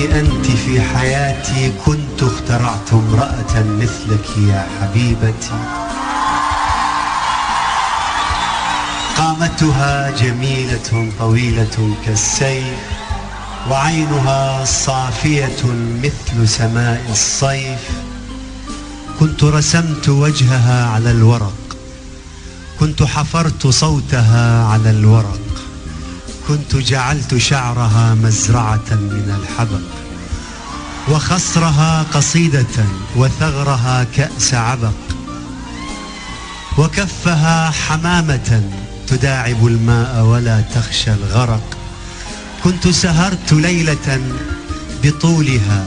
كوني أنت في حياتي كنت اخترعت امرأة مثلك يا حبيبتي. قامتها جميلة طويلة كالسيف، وعينها صافية مثل سماء الصيف. كنت رسمت وجهها على الورق، كنت حفرت صوتها على الورق، كنت جعلت شعرها مزرعة من الحبق، وخصرها قصيدة، وثغرها كأس عبق، وكفها حمامة تداعب الماء ولا تخشى الغرق. كنت سهرت ليلة بطولها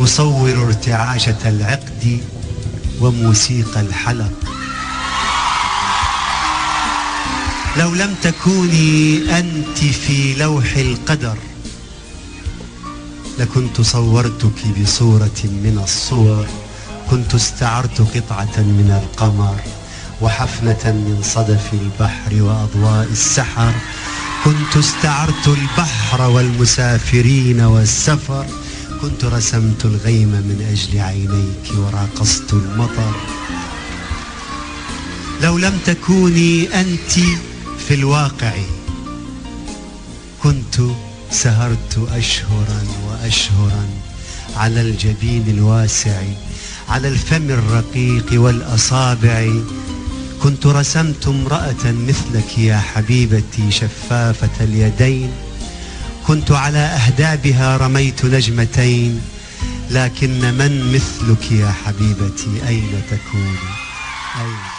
أصور ارتعاشة العقد وموسيقى الحلق. لو لم تكوني أنت في لوح القدر لكنت صورتك بصورة من الصور. كنت استعرت قطعة من القمر وحفنة من صدف البحر وأضواء السحر. كنت استعرت البحر والمسافرين والسفر. كنت رسمت الغيم من أجل عينيك وراقصت المطر. لو لم تكوني أنت في الواقع كنت سهرت أشهرا وأشهرا على الجبين الواسع، على الفم الرقيق والأصابع. كنت رسمت امرأة مثلك يا حبيبتي شفافة اليدين. كنت على أهدابها رميت نجمتين. لكن من مثلك يا حبيبتي أين تكوني؟ أين